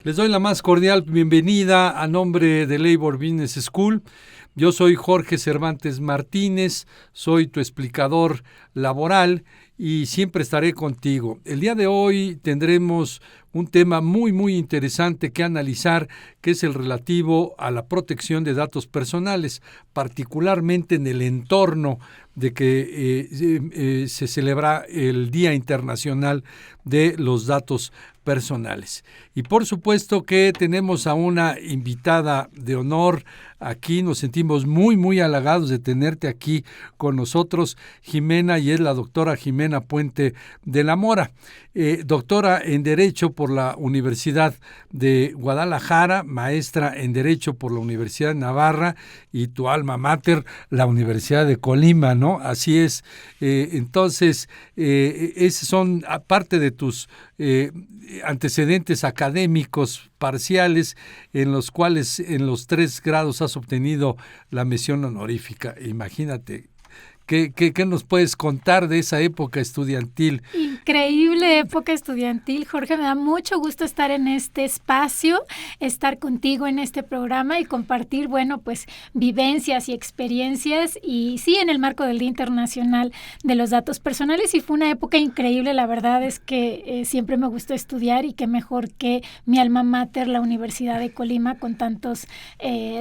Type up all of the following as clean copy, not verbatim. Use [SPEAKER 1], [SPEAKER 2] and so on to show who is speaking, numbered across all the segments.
[SPEAKER 1] Les doy la más cordial bienvenida a nombre de Labor Business School. Yo soy Jorge Cervantes Martínez, soy tu explicador laboral y siempre estaré contigo. El día de hoy tendremos un tema muy interesante que analizar, que es el relativo a la protección de datos personales, particularmente en el entorno de que se celebra el Día Internacional de los Datos Personales. Y por supuesto que tenemos a una invitada de honor aquí, nos sentimos muy halagados de tenerte aquí con nosotros, Jimena, y es la doctora Jimena Puente de la Mora, doctora en Derecho por la Universidad de Guadalajara, maestra en Derecho por la Universidad de Navarra y tu alma mater, la Universidad de Colima, ¿no? Así es. Entonces, esos son parte de tus antecedentes académicos parciales en los cuales en los 3 grados has obtenido la mención honorífica. Imagínate. ¿Qué nos puedes contar de esa época estudiantil?
[SPEAKER 2] Increíble época estudiantil, Jorge. Me da mucho gusto estar en este espacio, estar contigo en este programa y compartir, pues vivencias y experiencias. Y sí, en el marco del Día Internacional de los Datos Personales. Y fue una época increíble. La verdad es que siempre me gustó estudiar y qué mejor que mi alma mater, la Universidad de Colima, con tantos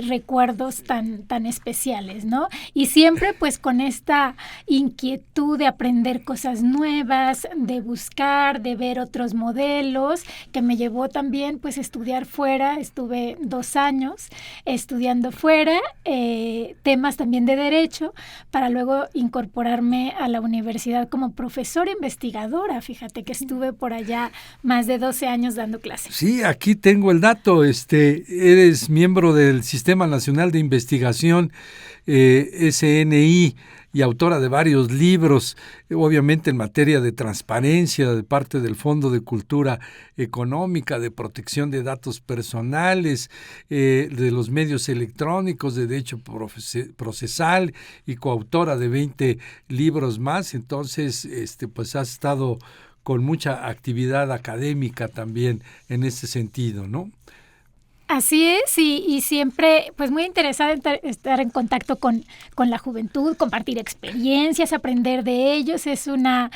[SPEAKER 2] recuerdos tan especiales, ¿no? Y siempre pues con esta inquietud de aprender cosas nuevas, de buscar, de ver otros modelos, que me llevó también pues a estudiar fuera. Estuve 2 años estudiando fuera, temas también de derecho, para luego incorporarme a la universidad como profesora investigadora. Fíjate que estuve por allá más de 12 años dando clases.
[SPEAKER 1] Sí, aquí tengo el dato. Eres miembro del Sistema Nacional de Investigación, SNI, y autora de varios libros, obviamente en materia de transparencia, de parte del Fondo de Cultura Económica, de protección de datos personales, de los medios electrónicos, de derecho procesal, y coautora de 20 libros más. Entonces, pues has estado con mucha actividad académica también en ese sentido, ¿no?
[SPEAKER 2] Así es, y siempre pues muy interesada en estar en contacto con la juventud, compartir experiencias, aprender de ellos. Es una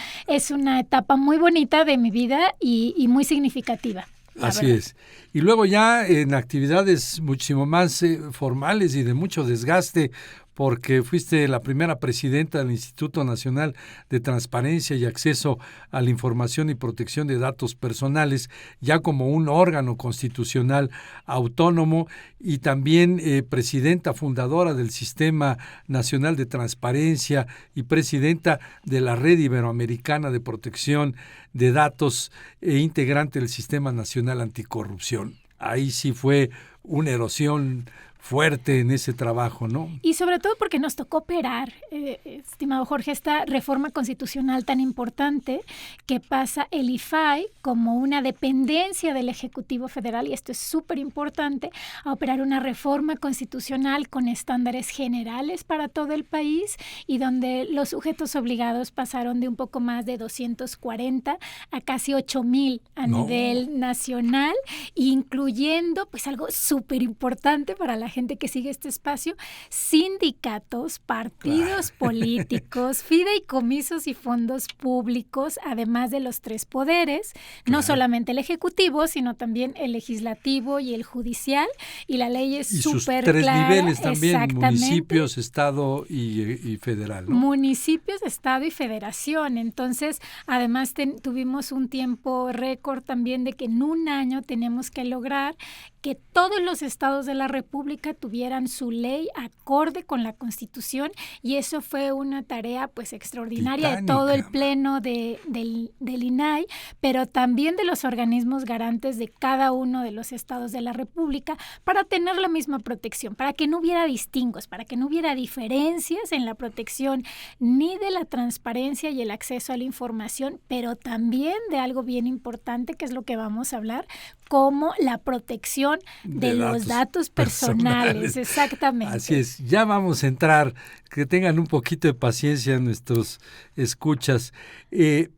[SPEAKER 2] etapa muy bonita de mi vida y muy significativa.
[SPEAKER 1] Así es. Y luego ya en actividades muchísimo más formales y de mucho desgaste, porque fuiste la primera presidenta del Instituto Nacional de Transparencia y Acceso a la Información y Protección de Datos Personales, ya como un órgano constitucional autónomo, y también presidenta fundadora del Sistema Nacional de Transparencia y presidenta de la Red Iberoamericana de Protección de Datos e integrante del Sistema Nacional Anticorrupción. Ahí sí fue una erosión fuerte en ese trabajo, ¿no?
[SPEAKER 2] Y sobre todo porque nos tocó operar, estimado Jorge, esta reforma constitucional tan importante que pasa el IFAI como una dependencia del Ejecutivo Federal, y esto es súper importante, a operar una reforma constitucional con estándares generales para todo el país, y donde los sujetos obligados pasaron de un poco más de 240 a casi 8,000 a nivel nacional, incluyendo pues algo súper importante para la gente que sigue este espacio: sindicatos, partidos políticos, fideicomisos y fondos públicos, además de los 3 poderes, no solamente el ejecutivo, sino también el legislativo y el judicial, y la ley es súper clara. Y sus
[SPEAKER 1] 3 niveles también, municipios, estado y federal, ¿no?
[SPEAKER 2] Municipios, estado y federación. Entonces, además tuvimos un tiempo récord también de que en un año tenemos que lograr que todos los estados de la República tuvieran su ley acorde con la Constitución, y eso fue una tarea pues extraordinaria titánica de todo el pleno del INAI, pero también de los organismos garantes de cada uno de los estados de la República, para tener la misma protección, para que no hubiera distingos, para que no hubiera diferencias en la protección ni de la transparencia y el acceso a la información, pero también de algo bien importante, que es lo que vamos a hablar, como la protección de los datos personales. Exactamente.
[SPEAKER 1] Así es, ya vamos a entrar, que tengan un poquito de paciencia nuestros escuchas,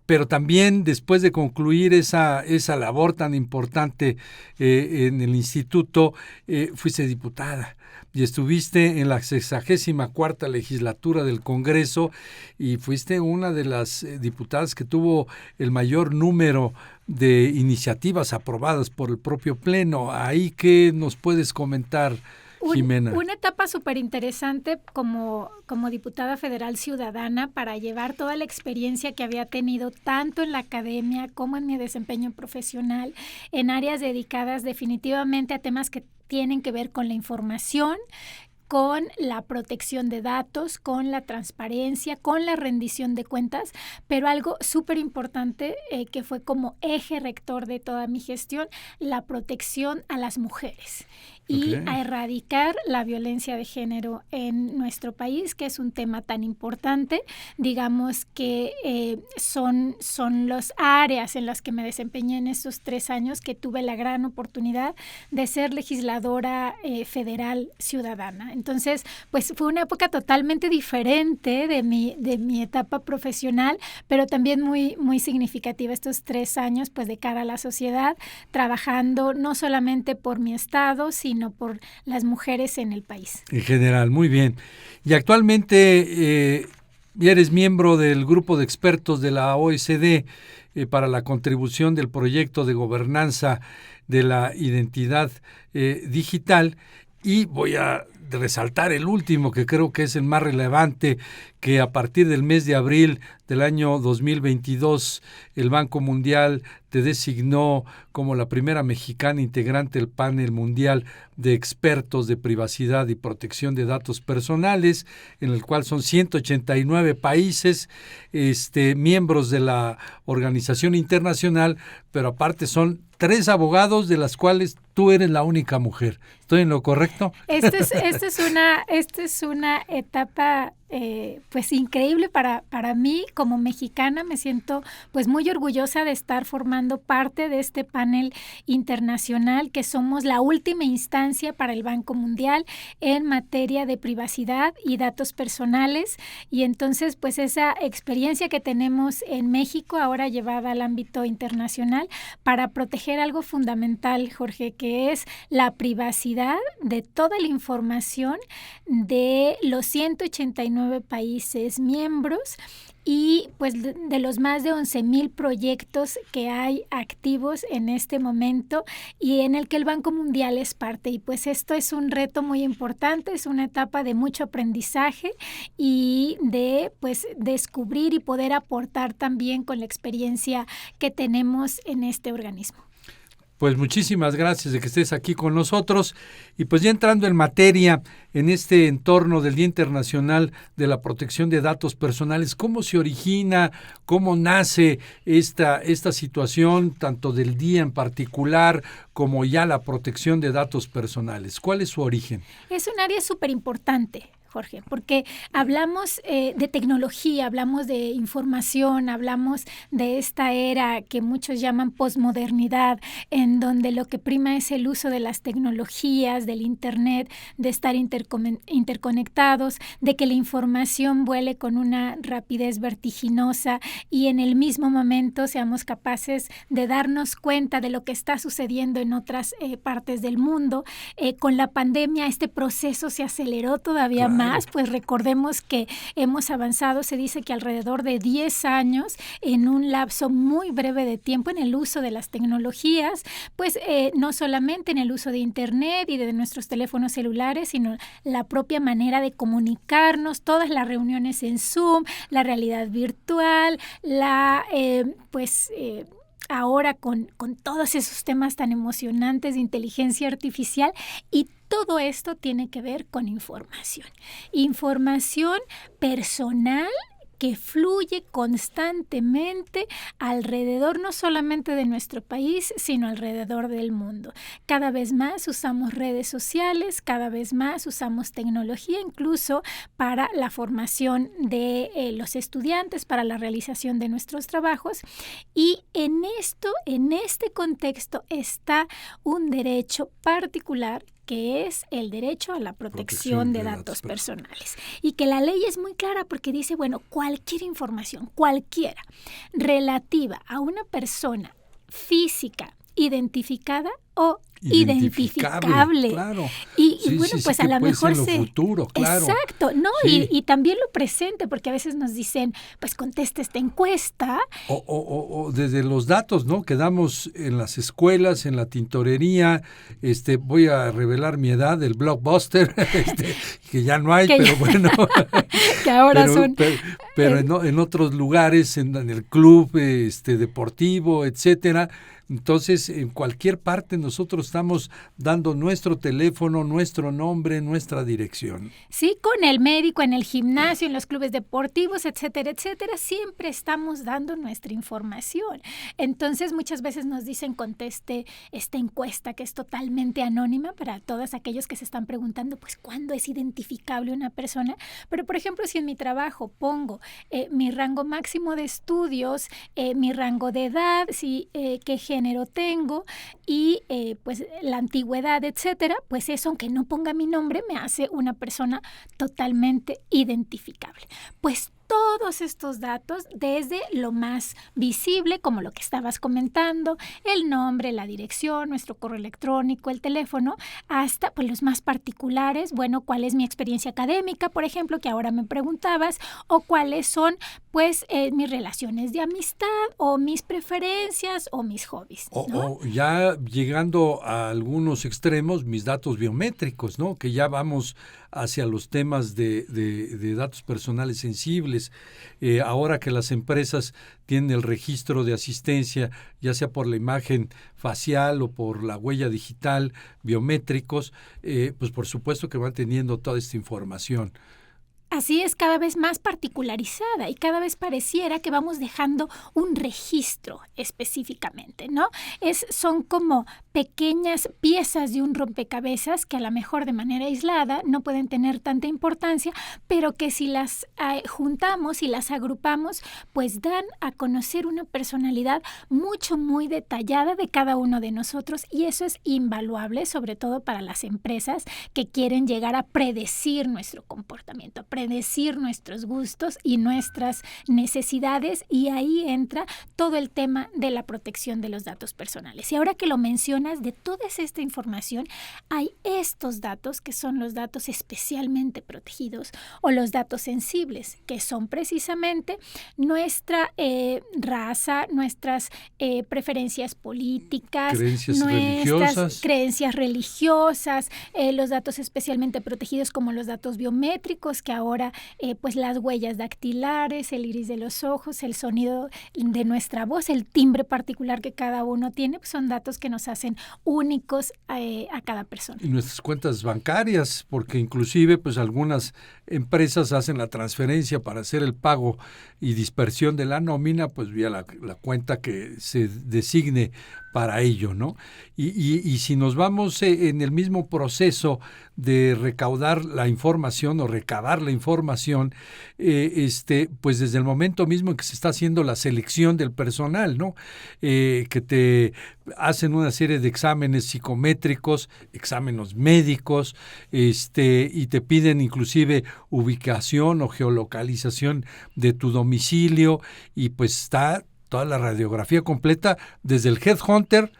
[SPEAKER 1] pero también después de concluir esa labor tan importante en el instituto, fuiste diputada. Y estuviste en la 64ª legislatura del Congreso y fuiste una de las diputadas que tuvo el mayor número de iniciativas aprobadas por el propio Pleno. ¿Ahí qué nos puedes comentar, Jimena?
[SPEAKER 2] Una etapa súper interesante como diputada federal ciudadana para llevar toda la experiencia que había tenido tanto en la academia como en mi desempeño profesional en áreas dedicadas definitivamente a temas que tienen que ver con la información, con la protección de datos, con la transparencia, con la rendición de cuentas, pero algo súper importante que fue como eje rector de toda mi gestión, la protección a las mujeres y a erradicar la violencia de género en nuestro país, que es un tema tan importante. Digamos que son las áreas en las que me desempeñé en estos 3 años que tuve la gran oportunidad de ser legisladora federal ciudadana. Entonces, pues fue una época totalmente diferente de mi etapa profesional, pero también muy, muy significativa estos 3 años, pues de cara a la sociedad, trabajando no solamente por mi estado, sino por las mujeres en el país.
[SPEAKER 1] En general, muy bien. Y actualmente ya eres miembro del grupo de expertos de la OECD para la contribución del proyecto de gobernanza de la identidad digital. Y voy a resaltar el último, que creo que es el más relevante, que a partir del mes de abril del año 2022, el Banco Mundial te designó como la primera mexicana integrante del panel mundial de expertos de privacidad y protección de datos personales, en el cual son 189 países, miembros de la organización internacional, pero aparte son 3 abogados, de las cuales tú eres la única mujer. ¿Estoy en lo correcto?
[SPEAKER 2] Esta es una etapa pues increíble para mí como mexicana. Me siento pues muy orgullosa de estar formando parte de este panel internacional, que somos la última instancia para el Banco Mundial en materia de privacidad y datos personales. Y entonces pues esa experiencia que tenemos en México ahora llevada al ámbito internacional para proteger algo fundamental, Jorge, que es la privacidad de toda la información de los 189 países miembros y pues de los más de 11,000 proyectos que hay activos en este momento y en el que el Banco Mundial es parte. Y pues esto es un reto muy importante, es una etapa de mucho aprendizaje y de pues descubrir y poder aportar también con la experiencia que tenemos en este organismo.
[SPEAKER 1] Pues muchísimas gracias de que estés aquí con nosotros. Y pues ya entrando en materia, en este entorno del Día Internacional de la Protección de Datos Personales, ¿cómo se origina, cómo nace esta situación, tanto del día en particular como ya la protección de datos personales? ¿Cuál es su origen?
[SPEAKER 2] Es un área súper importante, Jorge, porque hablamos de tecnología, hablamos de información, hablamos de esta era que muchos llaman posmodernidad, en donde lo que prima es el uso de las tecnologías, del Internet, de estar interconectados, de que la información vuele con una rapidez vertiginosa y en el mismo momento seamos capaces de darnos cuenta de lo que está sucediendo en otras partes del mundo. Con la pandemia este proceso se aceleró todavía más. Pues recordemos que hemos avanzado, se dice que alrededor de 10 años en un lapso muy breve de tiempo en el uso de las tecnologías, pues no solamente en el uso de Internet y de nuestros teléfonos celulares, sino la propia manera de comunicarnos, todas las reuniones en Zoom, la realidad virtual, ahora con todos esos temas tan emocionantes de inteligencia artificial, y todo esto tiene que ver con información personal que fluye constantemente alrededor no solamente de nuestro país, sino alrededor del mundo. Cada vez más usamos redes sociales, cada vez más usamos tecnología, incluso para la formación de los estudiantes, para la realización de nuestros trabajos. Y en este contexto está un derecho particular, que es el derecho a la protección de datos personales. Y que la ley es muy clara porque dice, bueno, cualquier información, cualquiera, relativa a una persona física identificada o identificable.
[SPEAKER 1] Claro.
[SPEAKER 2] Y bueno, pues a lo mejor
[SPEAKER 1] futuro, claro.
[SPEAKER 2] Exacto, ¿no?
[SPEAKER 1] Sí.
[SPEAKER 2] Y también lo presente, porque a veces nos dicen, pues contesta esta encuesta.
[SPEAKER 1] O desde los datos, ¿no? Que damos en las escuelas, en la tintorería, voy a revelar mi edad, el Blockbuster, que ya no hay, pero bueno.
[SPEAKER 2] Que ahora son.
[SPEAKER 1] Pero en otros lugares, en el club deportivo, etcétera. Entonces, en cualquier parte nosotros estamos dando nuestro teléfono, nuestro nombre, nuestra dirección.
[SPEAKER 2] Sí, con el médico, en el gimnasio, en los clubes deportivos, etcétera, etcétera, siempre estamos dando nuestra información. Entonces, muchas veces nos dicen, conteste esta encuesta que es totalmente anónima para todos aquellos que se están preguntando, pues, ¿cuándo es identificable una persona? Pero, por ejemplo, si en mi trabajo pongo mi rango máximo de estudios, mi rango de edad, qué género tengo y pues la antigüedad, etcétera, pues eso, aunque no ponga mi nombre, me hace una persona totalmente identificable. Pues todos estos datos, desde lo más visible, como lo que estabas comentando, el nombre, la dirección, nuestro correo electrónico, el teléfono, hasta pues los más particulares, bueno, cuál es mi experiencia académica, por ejemplo, que ahora me preguntabas, o cuáles son pues mis relaciones de amistad, o mis preferencias, o mis hobbies, ¿no?
[SPEAKER 1] O ya llegando a algunos extremos, mis datos biométricos, ¿no? Que ya vamos hacia los temas de datos personales sensibles. Ahora que las empresas tienen el registro de asistencia, ya sea por la imagen facial o por la huella digital, biométricos, pues por supuesto que van teniendo toda esta información.
[SPEAKER 2] Así es, cada vez más particularizada y cada vez pareciera que vamos dejando un registro específicamente, ¿no? Son como pequeñas piezas de un rompecabezas que a lo mejor de manera aislada no pueden tener tanta importancia, pero que si las juntamos y las agrupamos, pues dan a conocer una personalidad muy detallada de cada uno de nosotros, y eso es invaluable, sobre todo para las empresas que quieren llegar a predecir nuestro comportamiento, predecir nuestros gustos y nuestras necesidades, y ahí entra todo el tema de la protección de los datos personales. Y ahora que lo mencionas, de toda esta información, hay estos datos que son los datos especialmente protegidos o los datos sensibles, que son precisamente nuestra raza, nuestras preferencias políticas, nuestras creencias religiosas, los datos especialmente protegidos como los datos biométricos, que ahora pues las huellas dactilares, el iris de los ojos, el sonido de nuestra voz, el timbre particular que cada uno tiene, pues son datos que nos hacen únicos a cada persona.
[SPEAKER 1] Y nuestras cuentas bancarias, porque inclusive pues algunas empresas hacen la transferencia para hacer el pago y dispersión de la nómina, pues vía la cuenta que se designe para ello, ¿no? Y si nos vamos en el mismo proceso de recaudar la información o recabar la información, pues desde el momento mismo en que se está haciendo la selección del personal, ¿no? Que te hacen una serie de exámenes psicométricos, exámenes médicos, y te piden inclusive ubicación o geolocalización de tu domicilio, y pues está toda la radiografía completa, desde el headhunter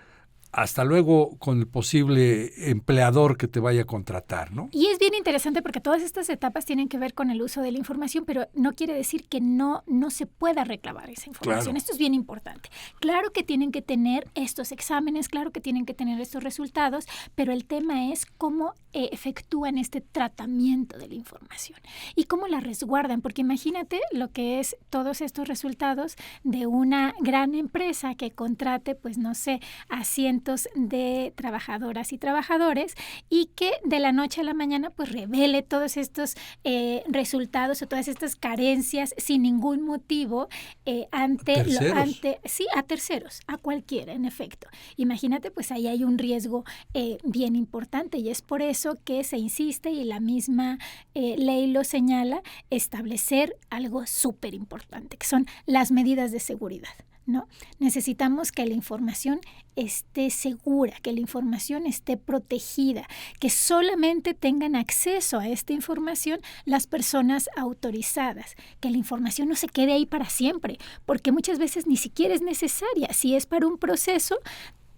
[SPEAKER 1] hasta luego con el posible empleador que te vaya a contratar, ¿no?
[SPEAKER 2] Y es bien interesante porque todas estas etapas tienen que ver con el uso de la información, pero no quiere decir que no se pueda reclamar esa información. Claro. Esto es bien importante. Claro que tienen que tener estos exámenes, claro que tienen que tener estos resultados, pero el tema es cómo efectúan este tratamiento de la información y cómo la resguardan, porque imagínate lo que es todos estos resultados de una gran empresa que contrate, pues no sé, a cientos cientos de trabajadoras y trabajadores, y que de la noche a la mañana pues revele todos estos resultados o todas estas carencias sin ningún motivo a terceros, a cualquiera, en efecto. Imagínate, pues ahí hay un riesgo bien importante, y es por eso que se insiste, y la misma ley lo señala, establecer algo súper importante, que son las medidas de seguridad, ¿no? Necesitamos que la información esté segura, que la información esté protegida, que solamente tengan acceso a esta información las personas autorizadas, que la información no se quede ahí para siempre, porque muchas veces ni siquiera es necesaria. Si es para un proceso,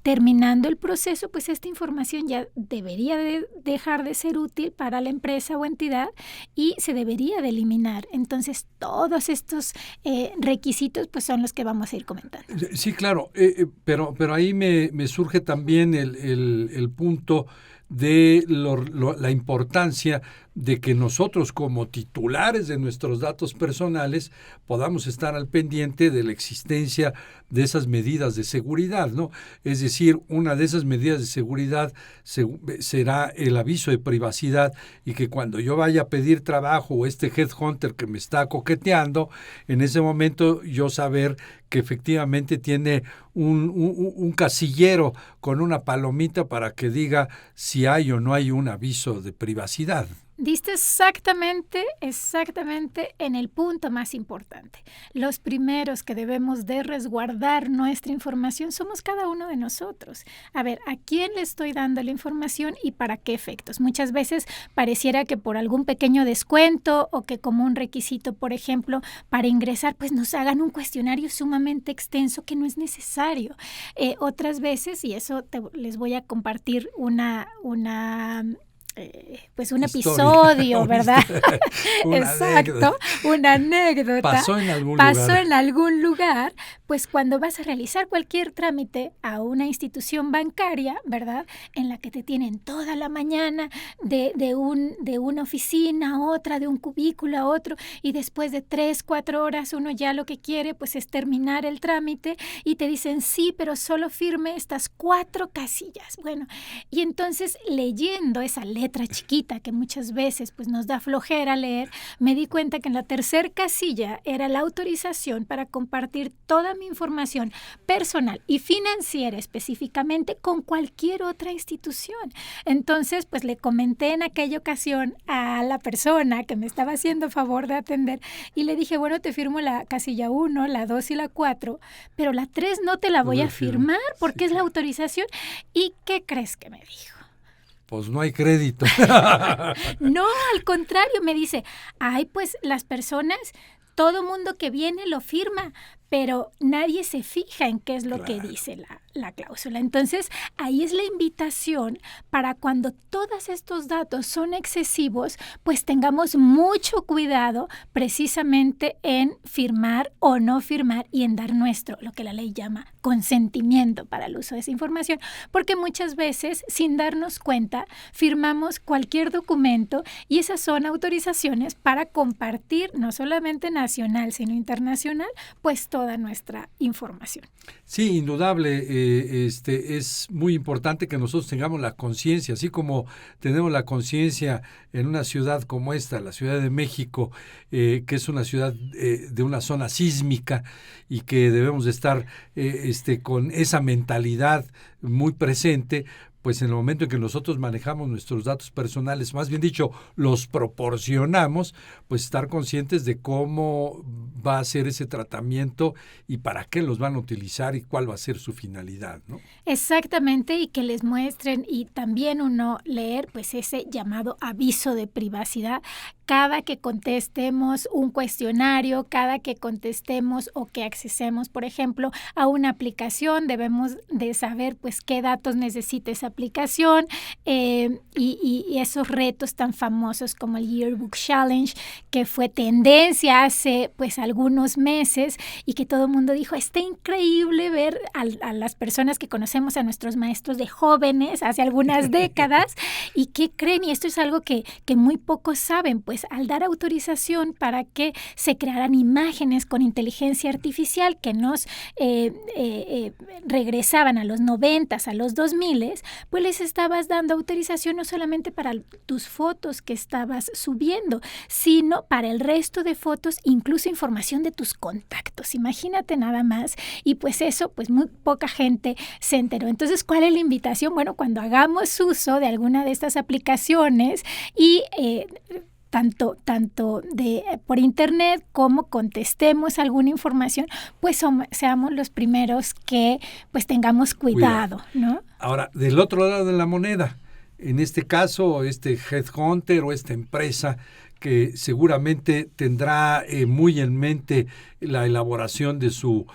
[SPEAKER 2] terminando el proceso, pues esta información ya debería de dejar de ser útil para la empresa o entidad y se debería de eliminar. Entonces, todos estos requisitos pues son los que vamos a ir comentando.
[SPEAKER 1] Sí, claro, pero ahí me surge también el punto de la importancia de que nosotros como titulares de nuestros datos personales podamos estar al pendiente de la existencia de esas medidas de seguridad, ¿no? Es decir, una de esas medidas de seguridad será el aviso de privacidad, y que cuando yo vaya a pedir trabajo o este headhunter que me está coqueteando, en ese momento yo saber que efectivamente tiene un casillero con una palomita para que diga si hay o no hay un aviso de privacidad.
[SPEAKER 2] Diste exactamente en el punto más importante. Los primeros que debemos de resguardar nuestra información somos cada uno de nosotros. A ver, ¿a quién le estoy dando la información y para qué efectos? Muchas veces pareciera que por algún pequeño descuento, o que como un requisito, por ejemplo, para ingresar, pues nos hagan un cuestionario sumamente extenso que no es necesario. Otras veces, y eso les voy a compartir un episodio, ¿verdad? Exacto, una anécdota.
[SPEAKER 1] Pasó en algún lugar.
[SPEAKER 2] Pues cuando vas a realizar cualquier trámite a una institución bancaria, ¿verdad? En la que te tienen toda la mañana de una oficina a otra, de un cubículo a otro, y después de 3-4 horas uno ya lo que quiere pues es terminar el trámite, y te dicen sí, pero solo firme estas 4 casillas. Bueno, y entonces leyendo esa letra chiquita que muchas veces pues nos da flojera leer, me di cuenta que en la tercera casilla era la autorización para compartir toda mi información personal y financiera específicamente con cualquier otra institución. Entonces pues le comenté en aquella ocasión a la persona que me estaba haciendo favor de atender, y le dije, bueno, te firmo la casilla 1, la 2 y la 4, pero la 3 no te la voy a firmar porque es la autorización. ¿Y qué crees que me dijo?
[SPEAKER 1] Pues no hay crédito.
[SPEAKER 2] No, al contrario, me dice, ay, pues las personas, todo mundo que viene lo firma, pero nadie se fija en qué es lo que dice la cláusula. Entonces, ahí es la invitación para cuando todos estos datos son excesivos, pues tengamos mucho cuidado precisamente en firmar o no firmar, y en dar lo que la ley llama consentimiento para el uso de esa información, porque muchas veces, sin darnos cuenta, firmamos cualquier documento, y esas son autorizaciones para compartir, no solamente nacional, sino internacional, pues toda nuestra información.
[SPEAKER 1] Sí, indudable. Es muy importante que nosotros tengamos la conciencia, así como tenemos la conciencia en una ciudad como esta, la Ciudad de México, que es una ciudad de una zona sísmica, y que debemos de estar con esa mentalidad muy presente. Pues en el momento en que nosotros manejamos nuestros datos personales, más bien dicho, los proporcionamos, pues estar conscientes de cómo va a ser ese tratamiento y para qué los van a utilizar y cuál va a ser su finalidad, ¿no?
[SPEAKER 2] Exactamente, y que les muestren, y también uno leer pues ese llamado aviso de privacidad cada que contestemos un cuestionario, cada que contestemos o que accesemos, por ejemplo, a una aplicación, debemos de saber pues qué datos necesita esa aplicación, y esos retos tan famosos como el Yearbook Challenge, que fue tendencia hace pues algunos meses, y que todo el mundo dijo, está increíble ver a las personas que conocemos, a nuestros maestros de jóvenes hace algunas décadas, ¿Y qué creen? Y esto es algo que muy pocos saben, pues al dar autorización para que se crearan imágenes con inteligencia artificial que nos regresaban a los 90s, a los 2000s, pues les estabas dando autorización no solamente para tus fotos que estabas subiendo, sino para el resto de fotos, incluso información de tus contactos. Imagínate nada más. Y pues eso, pues muy poca gente se enteró. Entonces, ¿cuál es la invitación? Bueno, cuando hagamos uso de alguna de estas aplicaciones y tanto por internet como contestemos alguna información, pues seamos los primeros que pues tengamos cuidado, ¿no?
[SPEAKER 1] Ahora, del otro lado de la moneda, en este caso, este headhunter o esta empresa que seguramente tendrá muy en mente la elaboración de su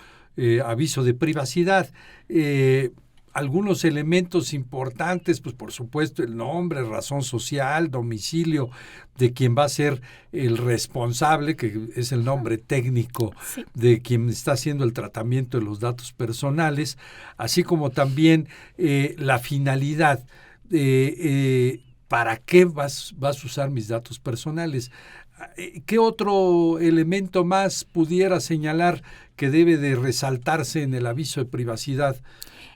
[SPEAKER 1] aviso de privacidad, algunos elementos importantes, pues por supuesto el nombre, razón social, domicilio de quien va a ser el responsable, que es el nombre técnico de quien está haciendo el tratamiento de los datos personales, así como también la finalidad. ¿Para qué vas a usar mis datos personales? ¿Qué otro elemento más pudiera señalar que debe de resaltarse en el aviso de privacidad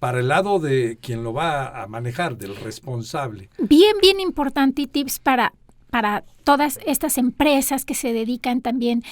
[SPEAKER 1] para el lado de quien lo va a manejar, del responsable?
[SPEAKER 2] Bien importante y tips para todas estas empresas que se dedican también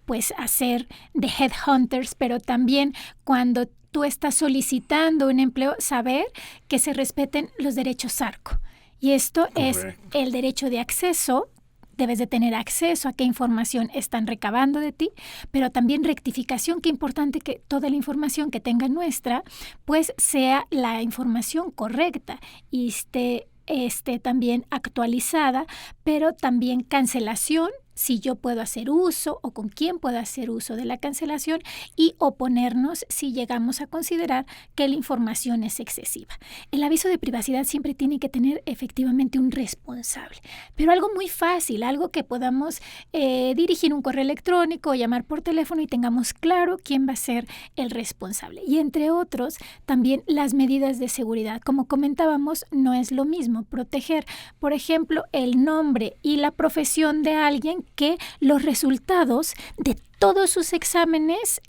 [SPEAKER 2] pues a ser de headhunters, pero también cuando tú estás solicitando un empleo, saber que se respeten los derechos ARCO. Y esto es el derecho de acceso. Debes de tener acceso a qué información están recabando de ti, pero también rectificación, qué importante que toda la información que tenga nuestra, pues sea la información correcta y esté también actualizada, pero también cancelación, si yo puedo hacer uso o con quién puedo hacer uso de la cancelación, y oponernos si llegamos a considerar que la información es excesiva. El aviso de privacidad siempre tiene que tener efectivamente un responsable, pero algo muy fácil, algo que podamos dirigir un correo electrónico o llamar por teléfono y tengamos claro quién va a ser el responsable. Y entre otros, también las medidas de seguridad. Como comentábamos, no es lo mismo proteger, por ejemplo, el nombre y la profesión de alguien que los resultados de todos sus exámenes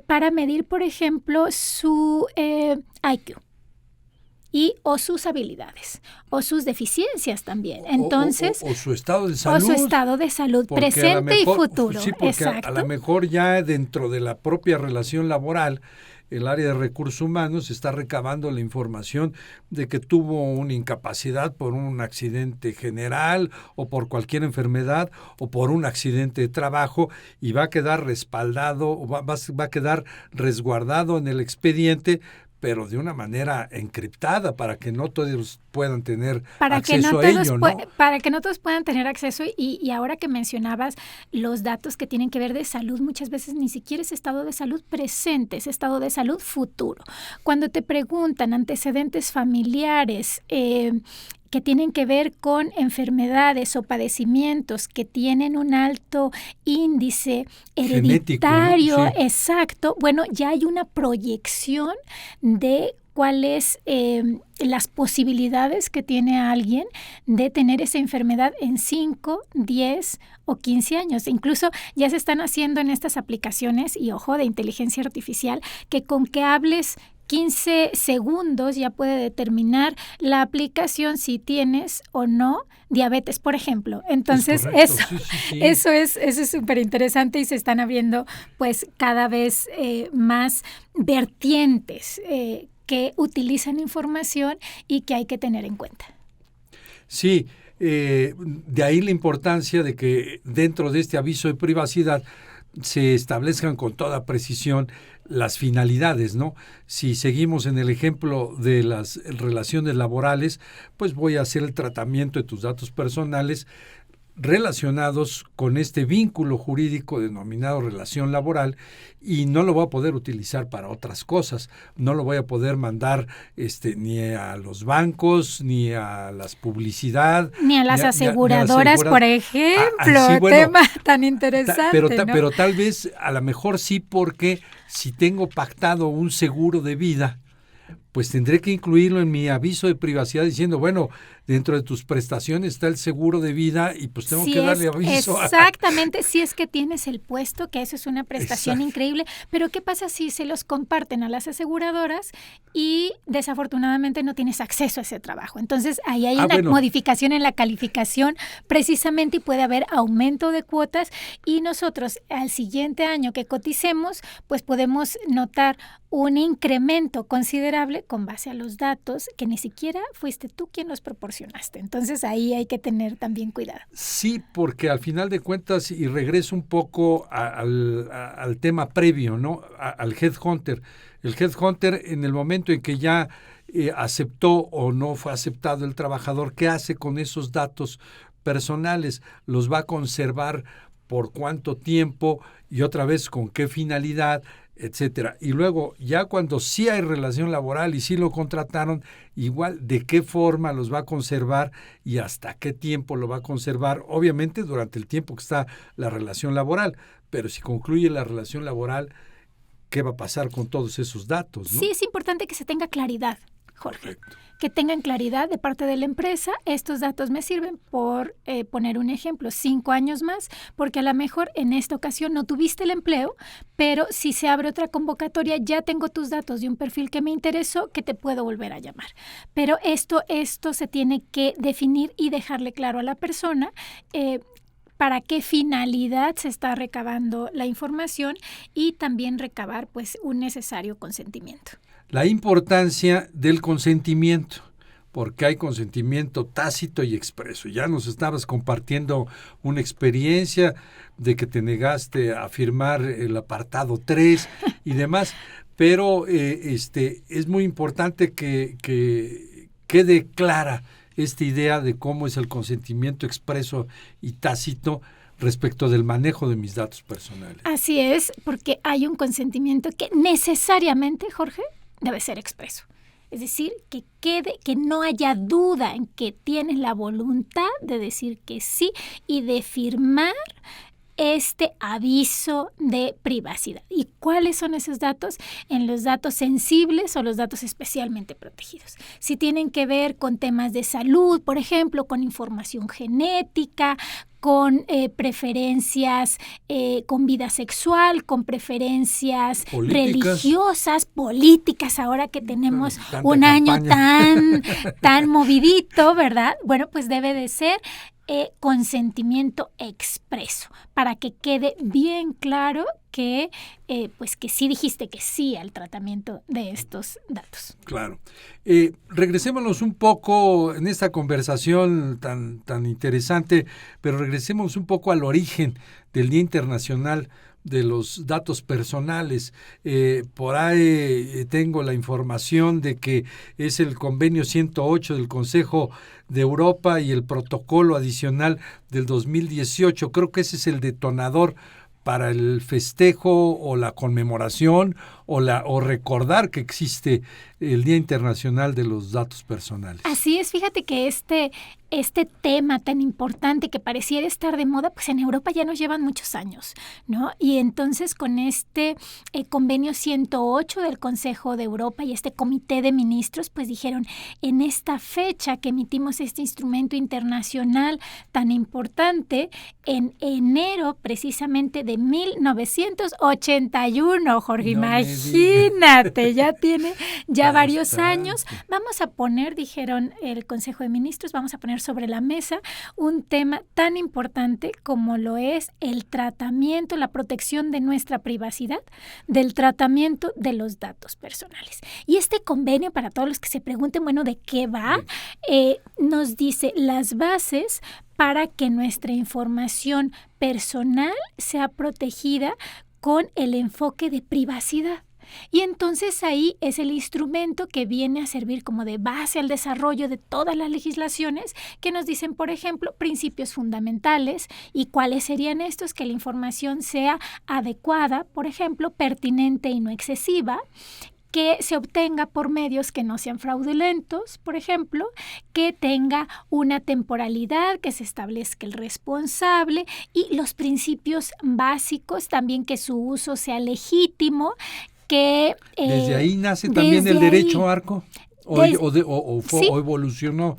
[SPEAKER 2] para medir, por ejemplo, su IQ o sus habilidades o sus deficiencias también. Entonces,
[SPEAKER 1] o su estado de salud.
[SPEAKER 2] O su estado de salud presente y futuro.
[SPEAKER 1] Sí, porque a lo mejor ya dentro de la propia relación laboral, el área de recursos humanos está recabando la información de que tuvo una incapacidad por un accidente general o por cualquier enfermedad o por un accidente de trabajo, y va a quedar respaldado o va a quedar resguardado en el expediente, pero de una manera encriptada para que no todos puedan tener acceso a ello, ¿no?
[SPEAKER 2] Para que no todos puedan tener acceso, y ahora que mencionabas los datos que tienen que ver de salud, muchas veces ni siquiera es estado de salud presente, es estado de salud futuro. Cuando te preguntan antecedentes familiares, que tienen que ver con enfermedades o padecimientos que tienen un alto índice hereditario,
[SPEAKER 1] genético, ¿no? Sí.
[SPEAKER 2] Exacto. Bueno, ya hay una proyección de cuáles las posibilidades que tiene alguien de tener esa enfermedad en 5, 10 o 15 años. Incluso ya se están haciendo en estas aplicaciones, y ojo, de inteligencia artificial, que con que hables 15 segundos ya puede determinar la aplicación si tienes o no diabetes, por ejemplo. Entonces, eso es súper interesante, y se están abriendo pues cada vez más vertientes que utilizan información y que hay que tener en cuenta.
[SPEAKER 1] Sí, de ahí la importancia de que dentro de este aviso de privacidad se establezcan con toda precisión las finalidades, ¿no? Si seguimos en el ejemplo de las relaciones laborales, pues voy a hacer el tratamiento de tus datos personales relacionados con este vínculo jurídico denominado relación laboral, y no lo voy a poder utilizar para otras cosas. No lo voy a poder mandar ni a los bancos, ni a las publicidad,
[SPEAKER 2] ni a las aseguradoras, por ejemplo. Sí, bueno, tema tan interesante, ¿no?
[SPEAKER 1] Pero tal vez, a lo mejor sí, porque si tengo pactado un seguro de vida, pues tendré que incluirlo en mi aviso de privacidad diciendo, bueno, dentro de tus prestaciones está el seguro de vida y pues tengo que darle aviso.
[SPEAKER 2] Exactamente, si es que tienes el puesto, que eso es una prestación
[SPEAKER 1] Exacto.
[SPEAKER 2] increíble, pero ¿qué pasa si se los comparten a las aseguradoras y desafortunadamente no tienes acceso a ese trabajo? Entonces ahí hay una modificación en la calificación precisamente y puede haber aumento de cuotas y nosotros al siguiente año que coticemos, pues podemos notar un incremento considerable con base a los datos que ni siquiera fuiste tú quien los proporcionaste. Entonces ahí hay que tener también cuidado.
[SPEAKER 1] Sí, porque al final de cuentas, y regreso un poco al tema previo, ¿no? Al headhunter. El headhunter, en el momento en que ya aceptó o no fue aceptado el trabajador, ¿qué hace con esos datos personales? ¿Los va a conservar por cuánto tiempo y otra vez con qué finalidad, etcétera? Y luego, ya cuando sí hay relación laboral y sí lo contrataron, igual de qué forma los va a conservar y hasta qué tiempo lo va a conservar, obviamente durante el tiempo que está la relación laboral, pero si concluye la relación laboral, ¿qué va a pasar con todos esos datos, ¿no?
[SPEAKER 2] Sí, es importante que se tenga claridad, Jorge.
[SPEAKER 1] Correcto.
[SPEAKER 2] Que tengan claridad de parte de la empresa. Estos datos me sirven por poner un ejemplo, 5 años más, porque a lo mejor en esta ocasión no tuviste el empleo, pero si se abre otra convocatoria, ya tengo tus datos de un perfil que me interesó, que te puedo volver a llamar. Pero esto se tiene que definir y dejarle claro a la persona para qué finalidad se está recabando la información y también recabar pues un necesario consentimiento.
[SPEAKER 1] La importancia del consentimiento, porque hay consentimiento tácito y expreso. Ya nos estabas compartiendo una experiencia de que te negaste a firmar el apartado 3 y demás, pero es muy importante que quede clara esta idea de cómo es el consentimiento expreso y tácito respecto del manejo de mis datos personales.
[SPEAKER 2] Así es, porque hay un consentimiento que necesariamente, Jorge, debe ser expreso. Es decir, que no haya duda en que tienes la voluntad de decir que sí y de firmar este aviso de privacidad. ¿Y cuáles son esos datos? En los datos sensibles o los datos especialmente protegidos. Si tienen que ver con temas de salud, por ejemplo, con información genética, con preferencias, con vida sexual, con preferencias religiosas, políticas, ahora que tenemos un año tan movidito, ¿verdad? Bueno, pues debe de ser consentimiento expreso, para que quede bien claro que pues que sí dijiste que sí al tratamiento de estos datos.
[SPEAKER 1] Claro. Regresémonos un poco en esta conversación tan interesante, pero regresemos un poco al origen del Día Internacional de los Datos Personales. Por ahí tengo la información de que es el convenio 108 del Consejo de Europa y el protocolo adicional del 2018. Creo que ese es el detonador para el festejo o la conmemoración o recordar que existe el Día Internacional de los Datos Personales.
[SPEAKER 2] Así es, fíjate que este tema tan importante que pareciera estar de moda, pues en Europa ya nos llevan muchos años, ¿no? Y entonces con este convenio 108 del Consejo de Europa y este comité de ministros, pues dijeron, en esta fecha que emitimos este instrumento internacional tan importante, en enero precisamente de 1981, Jorge, imagínate, ya tiene varios años. Vamos a poner, dijeron el Consejo de Ministros, vamos a poner sobre la mesa un tema tan importante como lo es el tratamiento, la protección de nuestra privacidad, del tratamiento de los datos personales. Y este convenio, para todos los que se pregunten, bueno, ¿de qué va? Nos dice las bases para que nuestra información personal sea protegida con el enfoque de privacidad. Y entonces ahí es el instrumento que viene a servir como de base al desarrollo de todas las legislaciones que nos dicen, por ejemplo, principios fundamentales. ¿Y cuáles serían estos? Que la información sea adecuada, por ejemplo, pertinente y no excesiva, que se obtenga por medios que no sean fraudulentos, por ejemplo, que tenga una temporalidad, que se establezca el responsable y los principios básicos, también que su uso sea legítimo, que...
[SPEAKER 1] ¿Desde ahí nace también el derecho ARCO? ¿O evolucionó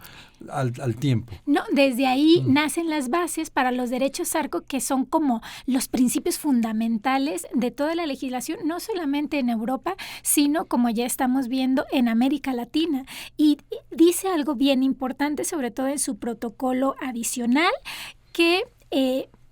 [SPEAKER 1] al tiempo?
[SPEAKER 2] No, desde ahí nacen las bases para los derechos ARCO, que son como los principios fundamentales de toda la legislación, no solamente en Europa, sino, como ya estamos viendo, en América Latina. Y dice algo bien importante, sobre todo en su protocolo adicional, que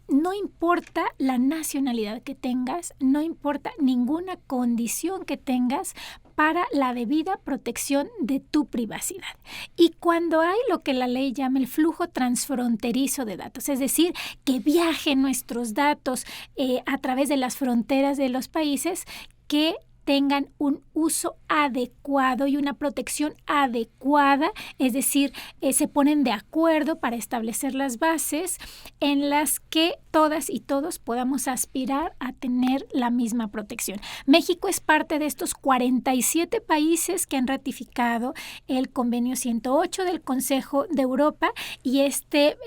[SPEAKER 2] no importa la nacionalidad que tengas, no importa ninguna condición que tengas para la debida protección de tu privacidad. Y cuando hay lo que la ley llama el flujo transfronterizo de datos, es decir, que viajen nuestros datos a través de las fronteras de los países, que tengan un uso adecuado y una protección adecuada, es decir, se ponen de acuerdo para establecer las bases en las que todas y todos podamos aspirar a tener la misma protección. México es parte de estos 47 países que han ratificado el Convenio 108 del Consejo de Europa y este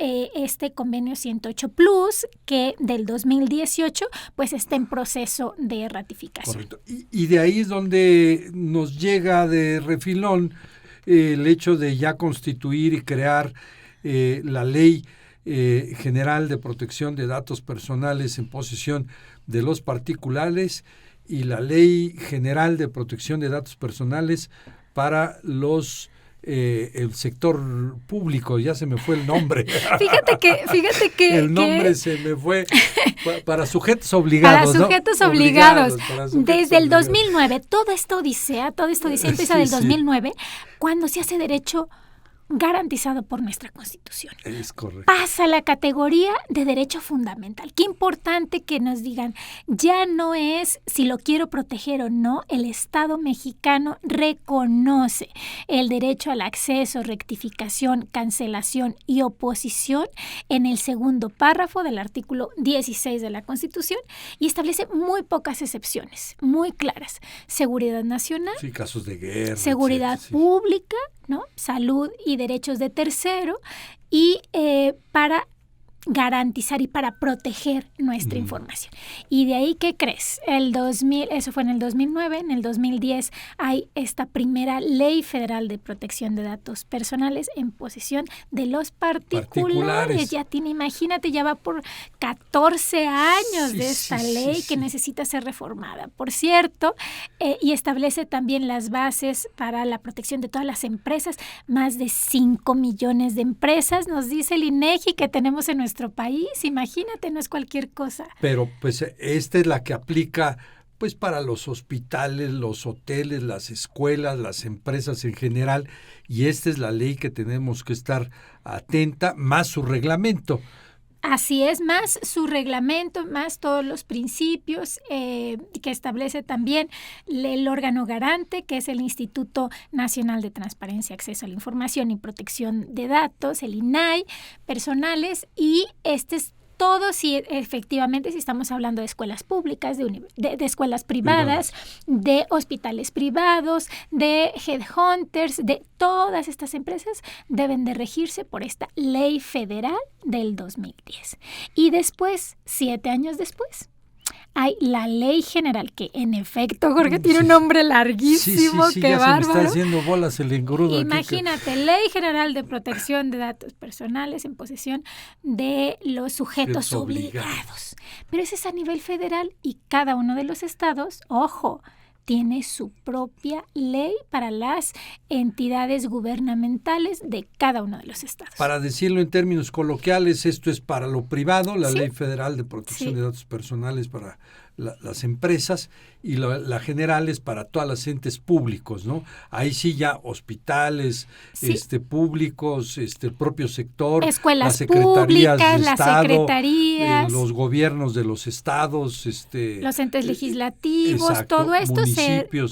[SPEAKER 2] Convenio 108 Plus, que del 2018, pues está en proceso de ratificación.
[SPEAKER 1] Correcto. Y de ahí es donde nos llega de refilón el hecho de ya constituir y crear la Ley General de Protección de Datos Personales en posesión de los particulares y la Ley General de Protección de Datos Personales para el sector público. Ya se me fue el nombre.
[SPEAKER 2] Fíjate que
[SPEAKER 1] el nombre se me fue. Para sujetos obligados.
[SPEAKER 2] Para sujetos obligados. Desde el 2009, toda esta odisea empieza del 2009, cuando se hace derecho garantizado por nuestra Constitución.
[SPEAKER 1] Es correcto.
[SPEAKER 2] Pasa a la categoría de derecho fundamental. Qué importante que nos digan, ya no es si lo quiero proteger o no, el Estado mexicano reconoce el derecho al acceso, rectificación, cancelación y oposición en el segundo párrafo del artículo 16 de la Constitución y establece muy pocas excepciones, muy claras. Seguridad nacional,
[SPEAKER 1] sí, casos de guerra,
[SPEAKER 2] seguridad pública, ¿no? Salud y derechos de tercero y para garantizar y para proteger nuestra información. Y de ahí, ¿qué crees? Eso fue en el 2009, en el 2010 hay esta primera Ley Federal de Protección de Datos Personales en posesión de los particulares. Ya imagínate, ya va por 14 años de esta ley que necesita ser reformada. Por cierto, y establece también las bases para la protección de todas las empresas, más de 5 millones de empresas, nos dice el INEGI, que tenemos en nuestro país. Imagínate, no es cualquier cosa.
[SPEAKER 1] Pero pues esta es la que aplica pues para los hospitales, los hoteles, las escuelas, las empresas en general, y esta es la ley que tenemos que estar atenta, más su reglamento.
[SPEAKER 2] Así es, más su reglamento, más todos los principios que establece también el órgano garante, que es el Instituto Nacional de Transparencia, Acceso a la Información y Protección de Datos, el INAI, personales, y este es todo si estamos hablando de escuelas públicas, de escuelas privadas, de hospitales privados, de headhunters, de todas estas empresas deben de regirse por esta ley federal del 2010. Y después, 7 años después, hay la Ley General, que en efecto, Jorge, tiene un nombre larguísimo, qué
[SPEAKER 1] ya
[SPEAKER 2] bárbaro.
[SPEAKER 1] Se me está haciendo bolas el engrudo.
[SPEAKER 2] Imagínate, Ley General de Protección de Datos Personales en posesión de los sujetos obligados. Pero ese es a nivel federal y cada uno de los estados, ojo, tiene su propia ley para las entidades gubernamentales de cada uno de los estados.
[SPEAKER 1] Para decirlo en términos coloquiales, esto es para lo privado, la Ley Federal de Protección de Datos Personales para las empresas, y la general es para todas las entes públicos, ¿no? Ahí sí ya hospitales, públicos, el propio sector,
[SPEAKER 2] escuelas
[SPEAKER 1] las secretarías
[SPEAKER 2] públicas,
[SPEAKER 1] de
[SPEAKER 2] las
[SPEAKER 1] Estado,
[SPEAKER 2] secretarías,
[SPEAKER 1] los gobiernos de los estados,
[SPEAKER 2] los entes legislativos,
[SPEAKER 1] exacto,
[SPEAKER 2] todo esto,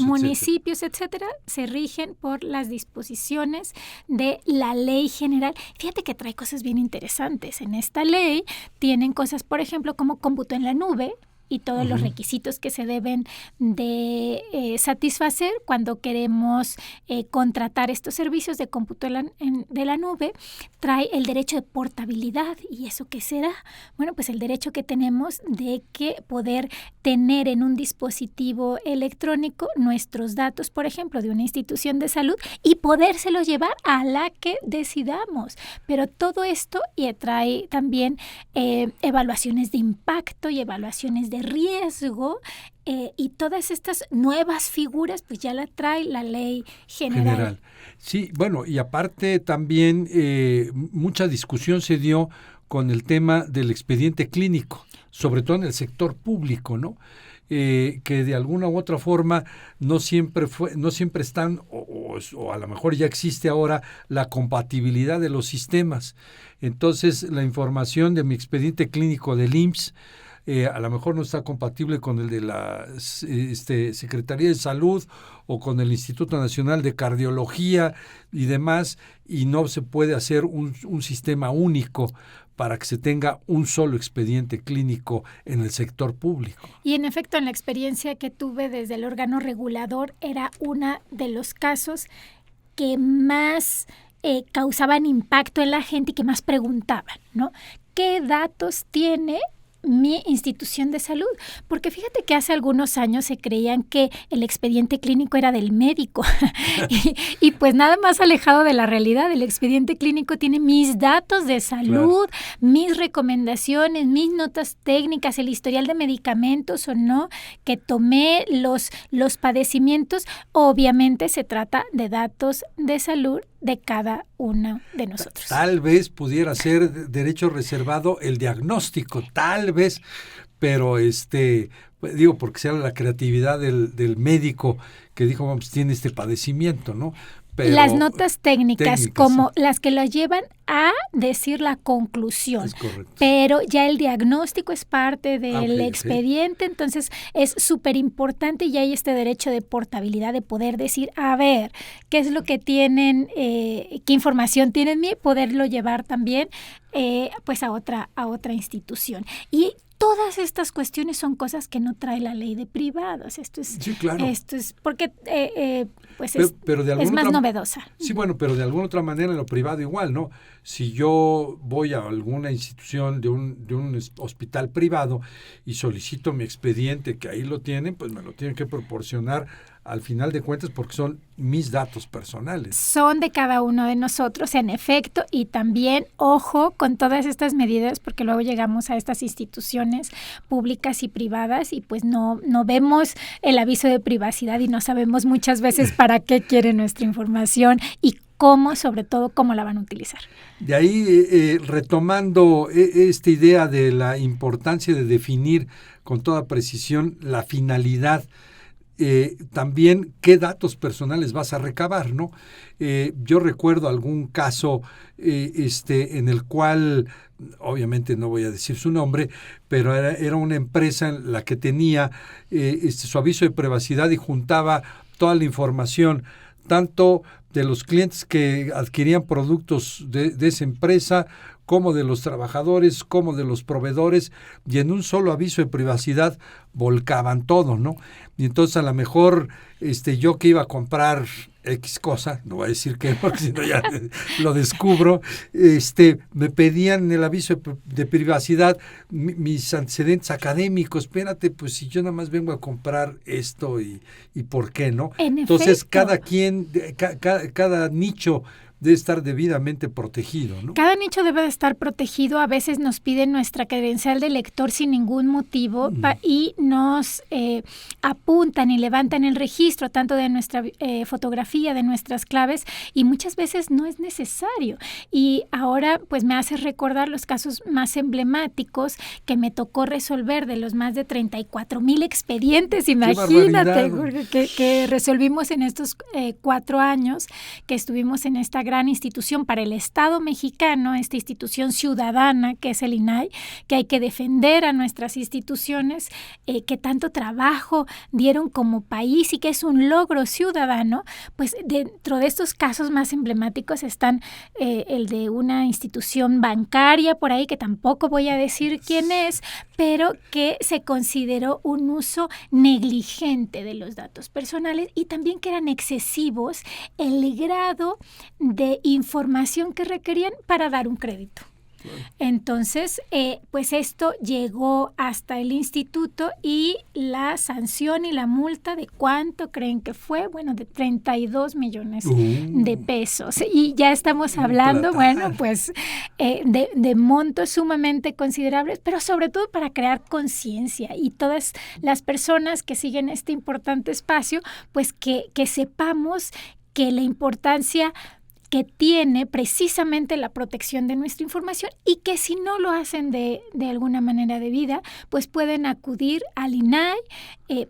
[SPEAKER 1] municipios,
[SPEAKER 2] etcétera, se rigen por las disposiciones de la Ley General. Fíjate que trae cosas bien interesantes. En esta ley tienen cosas, por ejemplo, como cómputo en la nube, y todos los requisitos que se deben de satisfacer cuando queremos contratar estos servicios de cómputo de la nube. Trae el derecho de portabilidad. ¿Y eso qué será? Bueno, pues el derecho que tenemos de que poder tener en un dispositivo electrónico nuestros datos, por ejemplo, de una institución de salud y podérselos llevar a la que decidamos. Pero todo esto trae también evaluaciones de impacto y evaluaciones de riesgo, y todas estas nuevas figuras pues ya la trae la ley general.
[SPEAKER 1] Sí, bueno, y aparte también mucha discusión se dio con el tema del expediente clínico, sobre todo en el sector público, ¿no? Que de alguna u otra forma no siempre están, o a lo mejor ya existe ahora la compatibilidad de los sistemas. Entonces, la información de mi expediente clínico del IMSS a lo mejor no está compatible con el de la Secretaría de Salud o con el Instituto Nacional de Cardiología y demás, y no se puede hacer un sistema único para que se tenga un solo expediente clínico en el sector público.
[SPEAKER 2] Y en efecto, en la experiencia que tuve desde el órgano regulador, era uno de los casos que más causaban impacto en la gente y que más preguntaban, ¿no? ¿Qué datos tiene mi institución de salud? Porque fíjate que hace algunos años se creían que el expediente clínico era del médico y pues nada más alejado de la realidad. El expediente clínico tiene mis datos de salud, claro, mis recomendaciones, mis notas técnicas, el historial de medicamentos o no que tomé, los padecimientos. Obviamente se trata de datos de salud de cada uno de nosotros.
[SPEAKER 1] Tal vez pudiera ser derecho reservado el diagnóstico, tal vez, pero digo, porque sea la creatividad del médico que dijo, vamos, tiene este padecimiento, ¿no? Pero
[SPEAKER 2] las notas técnicas como sí, las que lo llevan a decir la conclusión.
[SPEAKER 1] Es correcto.
[SPEAKER 2] Pero ya el diagnóstico es parte del expediente, sí. Entonces es súper importante y hay este derecho de portabilidad de poder decir, a ver, qué es lo que tienen, qué información tienen mí, poderlo llevar también pues a otra institución. Y todas estas cuestiones son cosas que no trae la ley de privados. Esto es,
[SPEAKER 1] sí, claro.
[SPEAKER 2] Esto es porque pues
[SPEAKER 1] pero
[SPEAKER 2] es más novedosa.
[SPEAKER 1] Sí, bueno, pero de alguna otra manera en lo privado igual, ¿no? Si yo voy a alguna institución de un hospital privado y solicito mi expediente, que ahí lo tienen, pues me lo tienen que proporcionar al final de cuentas porque son mis datos personales.
[SPEAKER 2] Son de cada uno de nosotros, en efecto, y también, ojo, con todas estas medidas, porque luego llegamos a estas instituciones públicas y privadas y pues no vemos el aviso de privacidad y no sabemos muchas veces para qué quieren nuestra información y cómo, sobre todo, cómo la van a utilizar.
[SPEAKER 1] De ahí, retomando esta idea de la importancia de definir con toda precisión la finalidad, también qué datos personales vas a recabar, ¿no? Yo recuerdo algún caso en el cual, obviamente no voy a decir su nombre, pero era una empresa en la que tenía su aviso de privacidad y juntaba toda la información, tanto de los clientes que adquirían productos de esa empresa, como de los trabajadores, como de los proveedores, y en un solo aviso de privacidad volcaban todo, ¿no? Y entonces a lo mejor yo que iba a comprar X cosa, no voy a decir qué, porque si no ya lo descubro, me pedían en el aviso de privacidad mis antecedentes académicos. Espérate, pues si yo nada más vengo a comprar esto y por qué, ¿no? Entonces cada nicho debe estar debidamente protegido, ¿no?
[SPEAKER 2] Cada nicho debe de estar protegido. A veces nos piden nuestra credencial de lector sin ningún motivo y nos apuntan y levantan el registro tanto de nuestra fotografía, de nuestras claves, y muchas veces no es necesario. Y ahora pues me hace recordar los casos más emblemáticos que me tocó resolver de los más de 34,000 expedientes, imagínate, Jorge, que resolvimos en estos 4 años que estuvimos en esta gran gran institución para el Estado mexicano, esta institución ciudadana que es el INAI, que hay que defender a nuestras instituciones, que tanto trabajo dieron como país y que es un logro ciudadano. Pues dentro de estos casos más emblemáticos están el de una institución bancaria por ahí, que tampoco voy a decir quién es, pero que se consideró un uso negligente de los datos personales y también que eran excesivos el grado de información que requerían para dar un crédito. Entonces, pues esto llegó hasta el instituto y la sanción y la multa de ¿cuánto creen que fue? Bueno, de 32 millones de pesos. Y ya estamos hablando, bueno, pues de montos sumamente considerables, pero sobre todo para crear conciencia y todas las personas que siguen este importante espacio, pues que sepamos que la importancia que tiene precisamente la protección de nuestra información y que si no lo hacen de alguna manera debida, pues pueden acudir al INAI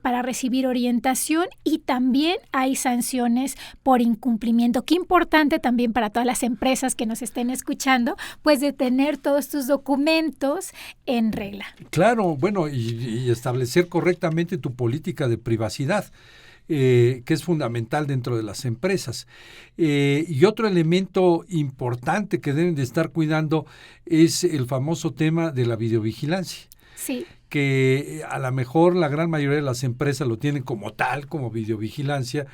[SPEAKER 2] para recibir orientación y también hay sanciones por incumplimiento. Qué importante también para todas las empresas que nos estén escuchando, pues de tener todos tus documentos en regla.
[SPEAKER 1] Claro, bueno, y establecer correctamente tu política de privacidad. Que es fundamental dentro de las empresas. Y otro elemento importante que deben de estar cuidando es el famoso tema de la videovigilancia.
[SPEAKER 2] Sí.
[SPEAKER 1] Que a lo mejor la gran mayoría de las empresas lo tienen como tal, como videovigilancia,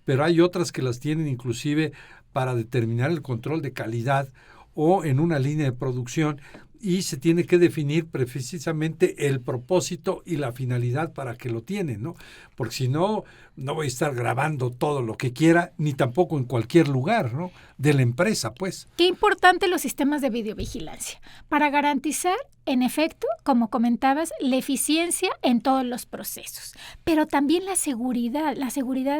[SPEAKER 1] pero hay otras que las tienen inclusive para determinar el control de calidad o en una línea de producción, y se tiene que definir precisamente el propósito y la finalidad para que lo tienen, ¿no? Porque si no, no voy a estar grabando todo lo que quiera, ni tampoco en cualquier lugar, ¿no? De la empresa, pues.
[SPEAKER 2] Qué importante los sistemas de videovigilancia para garantizar, en efecto, como comentabas, la eficiencia en todos los procesos, pero también la seguridad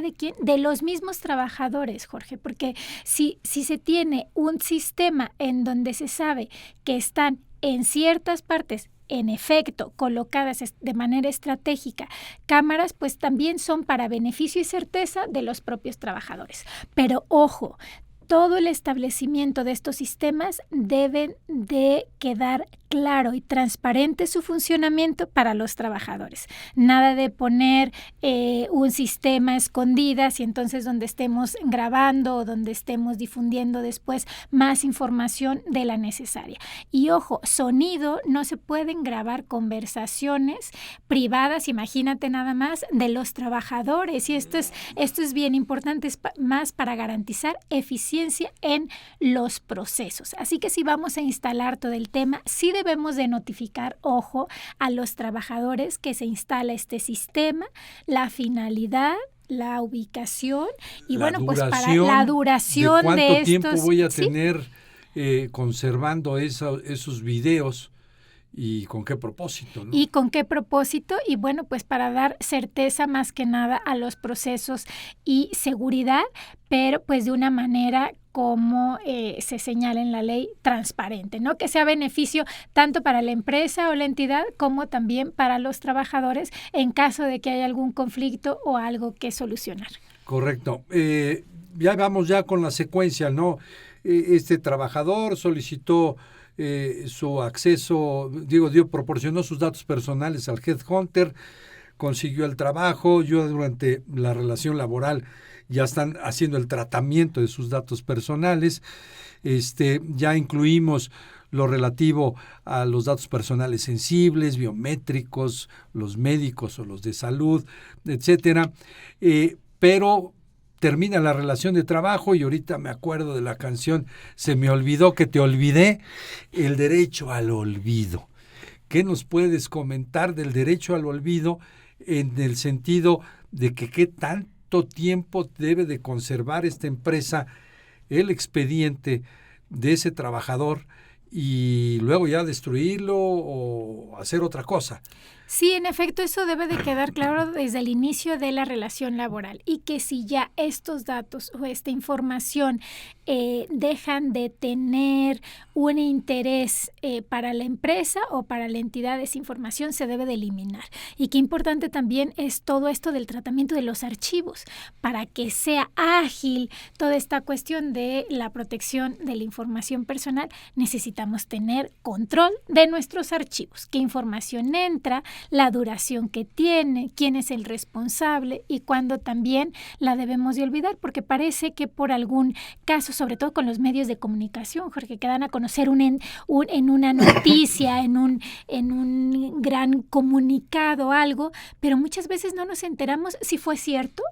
[SPEAKER 2] de quién, de los mismos trabajadores, Jorge, porque si se tiene un sistema en donde se sabe que están en ciertas partes, en efecto, colocadas de manera estratégica, cámaras, pues también son para beneficio y certeza de los propios trabajadores. Pero ojo, todo el establecimiento de estos sistemas deben de quedar claro y transparente su funcionamiento para los trabajadores. Nada de poner un sistema a escondidas y entonces donde estemos grabando o donde estemos difundiendo después más información de la necesaria. Y ojo, sonido, no se pueden grabar conversaciones privadas, imagínate nada más, de los trabajadores. Y esto es bien importante, es más para garantizar eficiencia en los procesos. Así que si vamos a instalar todo el tema, sí debemos de notificar, ojo, a los trabajadores que se instala este sistema, la finalidad, la ubicación y pues para la duración
[SPEAKER 1] de
[SPEAKER 2] cuánto
[SPEAKER 1] tiempo voy a tener conservando esos videos. ¿Y con qué propósito, no?
[SPEAKER 2] Y con qué propósito, y bueno, pues para dar certeza más que nada a los procesos y seguridad, pero pues de una manera como se señala en la ley, transparente, ¿no? Que sea beneficio tanto para la empresa o la entidad como también para los trabajadores en caso de que haya algún conflicto o algo que solucionar.
[SPEAKER 1] Correcto. Ya vamos con la secuencia, ¿no? Este trabajador solicitó su acceso, proporcionó sus datos personales al headhunter, consiguió el trabajo, durante la relación laboral ya están haciendo el tratamiento de sus datos personales, ya incluimos lo relativo a los datos personales sensibles, biométricos, los médicos o los de salud, etcétera, pero termina la relación de trabajo y ahorita me acuerdo de la canción Se me olvidó que te olvidé, el derecho al olvido. ¿Qué nos puedes comentar del derecho al olvido en el sentido de que qué tanto tiempo debe de conservar esta empresa el expediente de ese trabajador y luego ya destruirlo o hacer otra cosa?
[SPEAKER 2] Sí, en efecto, eso debe de quedar claro desde el inicio de la relación laboral, y que si ya estos datos o esta información dejan de tener un interés para la empresa o para la entidad, esa información se debe de eliminar. Y qué importante también es todo esto del tratamiento de los archivos, para que sea ágil toda esta cuestión de la protección de la información personal. Necesitamos tener control de nuestros archivos, qué información entra, la duración que tiene, quién es el responsable y cuándo también la debemos de olvidar, porque parece que por algún caso, sobre todo con los medios de comunicación, Jorge, que dan a conocer en una noticia, en un gran comunicado, algo, pero muchas veces no nos enteramos si fue cierto.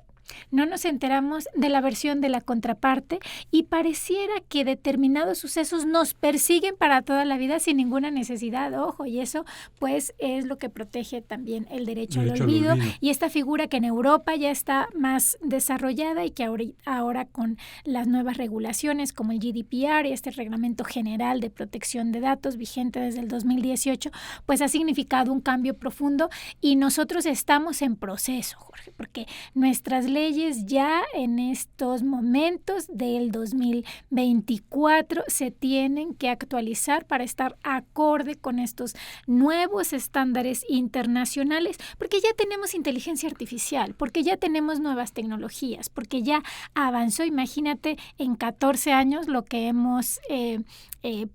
[SPEAKER 2] No nos enteramos de la versión de la contraparte y pareciera que determinados sucesos nos persiguen para toda la vida sin ninguna necesidad, ojo, y eso pues es lo que protege también el derecho al olvido, y esta figura que en Europa ya está más desarrollada y que ahora con las nuevas regulaciones como el GDPR y este Reglamento General de Protección de Datos vigente desde el 2018, pues ha significado un cambio profundo y nosotros estamos en proceso, Jorge, porque nuestras leyes ya en estos momentos del 2024 se tienen que actualizar para estar acorde con estos nuevos estándares internacionales, porque ya tenemos inteligencia artificial, porque ya tenemos nuevas tecnologías, porque ya avanzó, imagínate, en 14 años lo que hemos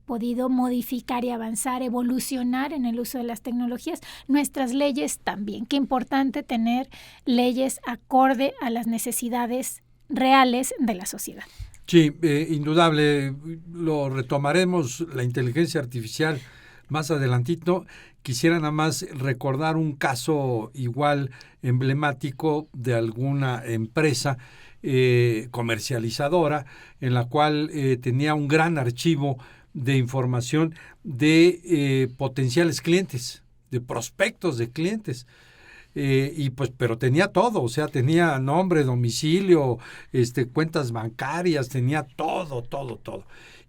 [SPEAKER 2] podido modificar y avanzar, evolucionar en el uso de las tecnologías, nuestras leyes también. Qué importante tener leyes acorde a las necesidades reales de la sociedad.
[SPEAKER 1] Sí, indudable, lo retomaremos, la inteligencia artificial más adelantito. Quisiera nada más recordar un caso igual emblemático de alguna empresa comercializadora en la cual tenía un gran archivo de información de potenciales clientes, de prospectos de clientes. Y pues, pero tenía todo, o sea, tenía nombre, domicilio, cuentas bancarias, tenía todo.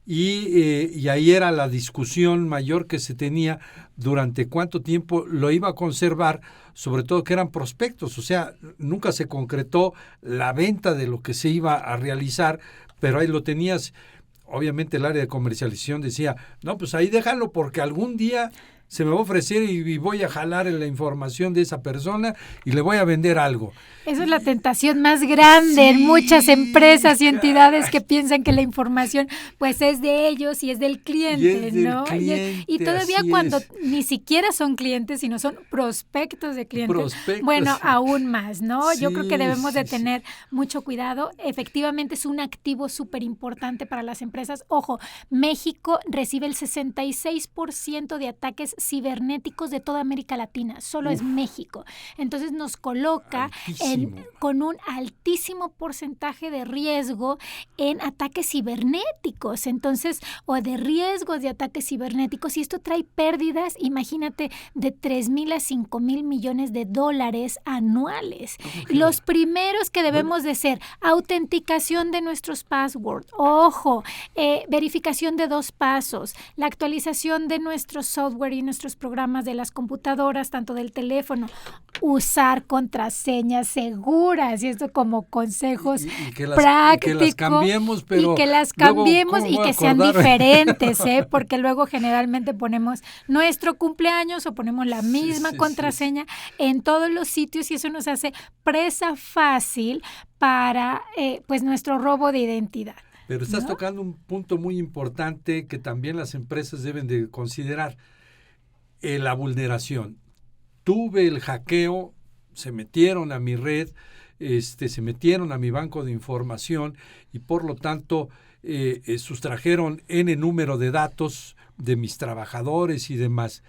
[SPEAKER 1] Y ahí era la discusión mayor que se tenía durante cuánto tiempo lo iba a conservar, sobre todo que eran prospectos, o sea, nunca se concretó la venta de lo que se iba a realizar, pero ahí lo tenías. Obviamente el área de comercialización decía, no, pues ahí déjalo porque algún día se me va a ofrecer y voy a jalar la información de esa persona y le voy a vender algo.
[SPEAKER 2] Esa es la tentación más grande en muchas empresas y entidades que piensan que la información pues es de ellos y es del cliente, ¿no? Y todavía cuando ni siquiera son clientes, sino son prospectos de clientes. Bueno, aún más, ¿no? Yo creo que debemos de tener mucho cuidado. Efectivamente es un activo súper importante para las empresas. Ojo, México recibe el 66% de ataques cibernéticos de toda América Latina. Solo es México. Entonces nos coloca con un altísimo porcentaje de riesgo en ataques cibernéticos, entonces, o de riesgos de ataques cibernéticos, y esto trae pérdidas, imagínate, de 3,000 a 5,000 millones de dólares anuales. Los primeros que debemos de ser, autenticación de nuestros passwords, ojo, verificación de 2 pasos, la actualización de nuestro software y nuestros programas de las computadoras, tanto del teléfono, usar contraseñas seguras, y esto como consejos prácticos.
[SPEAKER 1] Y que las cambiemos, pero
[SPEAKER 2] y que las cambiemos y que sean diferentes, porque luego generalmente ponemos nuestro cumpleaños o ponemos la misma contraseña en todos los sitios, y eso nos hace presa fácil para pues nuestro robo de identidad.
[SPEAKER 1] Pero estás tocando un punto muy importante que también las empresas deben de considerar, la vulneración. Tuve el hackeo, se metieron a mi red, se metieron a mi banco de información y por lo tanto sustrajeron N número de datos de mis trabajadores y demás.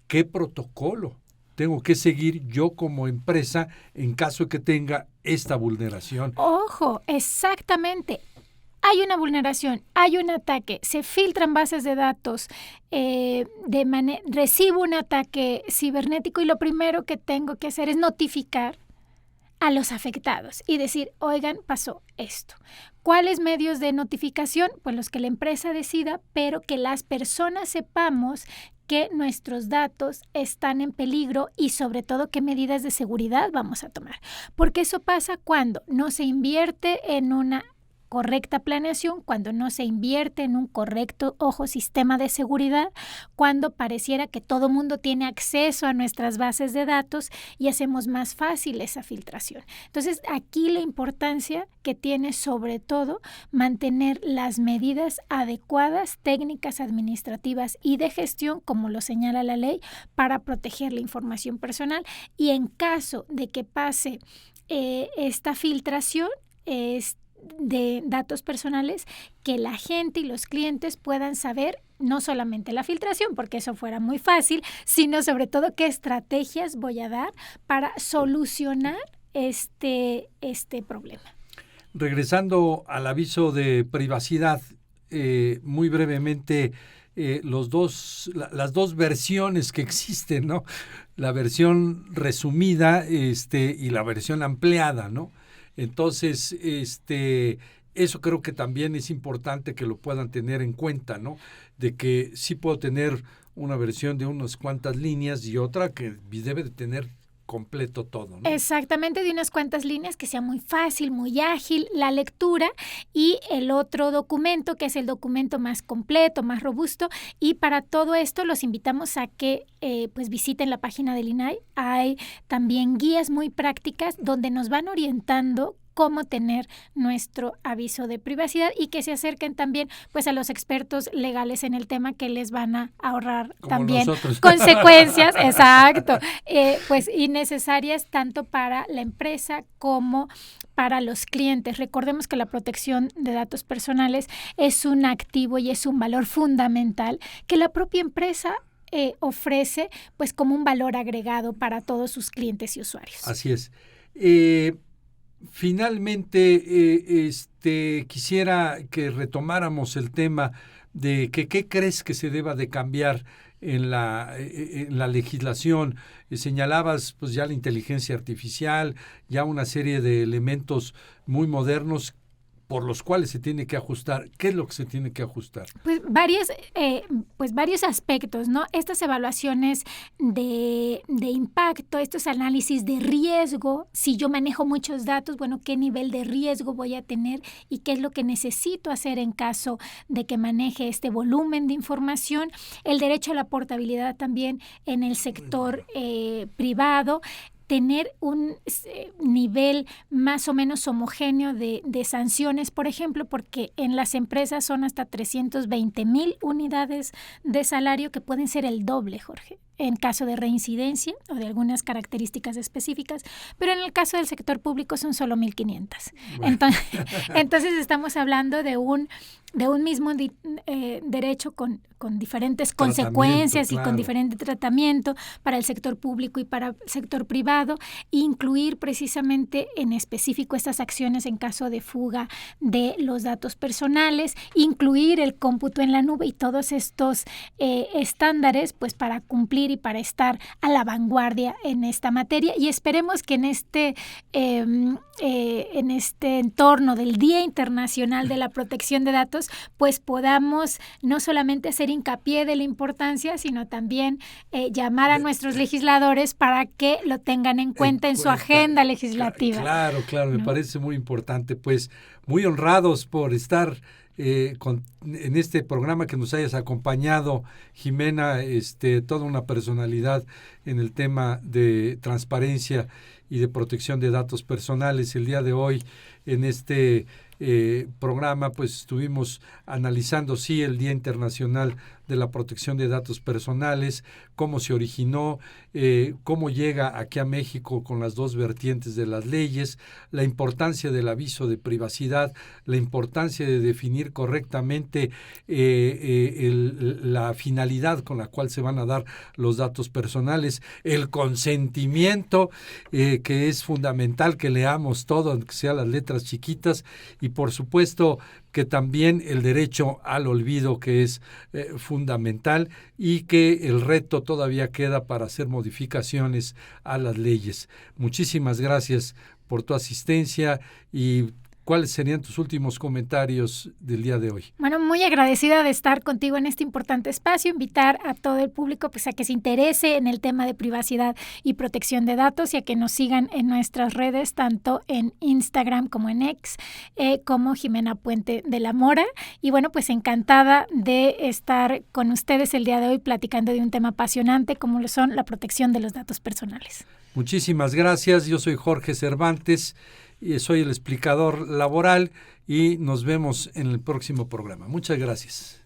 [SPEAKER 1] ¿Qué protocolo tengo que seguir yo como empresa en caso de que tenga esta vulneración?
[SPEAKER 2] Ojo, exactamente. Hay una vulneración, hay un ataque, se filtran bases de datos, recibo un ataque cibernético y lo primero que tengo que hacer es notificar a los afectados y decir, oigan, pasó esto. ¿Cuáles medios de notificación? Pues los que la empresa decida, pero que las personas sepamos que nuestros datos están en peligro y sobre todo qué medidas de seguridad vamos a tomar. Porque eso pasa cuando no se invierte en una correcta planeación, cuando no se invierte en un correcto, sistema de seguridad, cuando pareciera que todo mundo tiene acceso a nuestras bases de datos y hacemos más fácil esa filtración. Entonces, aquí la importancia que tiene sobre todo mantener las medidas adecuadas, técnicas administrativas y de gestión, como lo señala la ley, para proteger la información personal y en caso de que pase esta filtración, de datos personales, que la gente y los clientes puedan saber no solamente la filtración, porque eso fuera muy fácil, sino sobre todo qué estrategias voy a dar para solucionar este problema.
[SPEAKER 1] Regresando al aviso de privacidad, muy brevemente, las dos versiones que existen, ¿no? La versión resumida y la versión ampliada, ¿no? Entonces, eso creo que también es importante que lo puedan tener en cuenta, ¿no? De que sí puedo tener una versión de unas cuantas líneas y otra que debe de tener completo todo, ¿no?
[SPEAKER 2] Exactamente, de unas cuantas líneas, que sea muy fácil, muy ágil la lectura, y el otro documento, que es el documento más completo, más robusto. Y para todo esto los invitamos a que pues visiten la página del INAI. Hay también guías muy prácticas donde nos van orientando cómo tener nuestro aviso de privacidad y que se acerquen también pues a los expertos legales en el tema, que les van a ahorrar como también nosotros. Consecuencias, exacto, pues innecesarias tanto para la empresa como para los clientes. Recordemos que la protección de datos personales es un activo y es un valor fundamental que la propia empresa ofrece pues como un valor agregado para todos sus clientes y usuarios.
[SPEAKER 1] Así es. Finalmente, quisiera que retomáramos el tema de que qué crees que se deba de cambiar en la legislación. Señalabas pues ya la inteligencia artificial, ya una serie de elementos muy modernos por los cuales se tiene que ajustar. ¿Qué es lo que se tiene que ajustar?
[SPEAKER 2] Pues varios aspectos, ¿no? Estas evaluaciones de impacto, estos análisis de riesgo, si yo manejo muchos datos, bueno, ¿qué nivel de riesgo voy a tener y qué es lo que necesito hacer en caso de que maneje este volumen de información? El derecho a la portabilidad también en el sector privado, tener un nivel más o menos homogéneo de sanciones, por ejemplo, porque en las empresas son hasta 320,000 unidades de salario, que pueden ser el doble, Jorge, en caso de reincidencia o de algunas características específicas, pero en el caso del sector público son solo 1,500. Bueno. Entonces estamos hablando de un mismo derecho con diferentes consecuencias, claro, y con diferente tratamiento para el sector público y para el sector privado, incluir precisamente en específico estas acciones en caso de fuga de los datos personales, incluir el cómputo en la nube y todos estos estándares pues para cumplir y para estar a la vanguardia en esta materia. Y esperemos que en este entorno del Día Internacional de la Protección de Datos pues podamos no solamente hacer hincapié de la importancia, sino también llamar a nuestros legisladores para que lo tengan en cuenta en su agenda legislativa.
[SPEAKER 1] Claro, ¿no? Me parece muy importante. Pues muy honrados por estar en este programa, que nos hayas acompañado, Jimena, toda una personalidad en el tema de transparencia y de protección de datos personales. El día de hoy en este programa pues estuvimos analizando el Día Internacional de la Protección de Datos Personales, cómo se originó, cómo llega aquí a México con las dos vertientes de las leyes, la importancia del aviso de privacidad, la importancia de definir correctamente la finalidad con la cual se van a dar los datos personales, el consentimiento, que es fundamental que leamos todo, aunque sea las letras chiquitas, y por supuesto que también el derecho al olvido, que es fundamental, y que el reto todavía queda para hacer modificaciones a las leyes. Muchísimas gracias por tu asistencia y ¿cuáles serían tus últimos comentarios del día de hoy?
[SPEAKER 2] Bueno, muy agradecida de estar contigo en este importante espacio, invitar a todo el público pues, a que se interese en el tema de privacidad y protección de datos y a que nos sigan en nuestras redes, tanto en Instagram como en X, como Jimena Puente de la Mora. Y bueno, pues encantada de estar con ustedes el día de hoy platicando de un tema apasionante como lo son la protección de los datos personales.
[SPEAKER 1] Muchísimas gracias. Yo soy Jorge Cervantes y soy el explicador laboral y nos vemos en el próximo programa. Muchas gracias.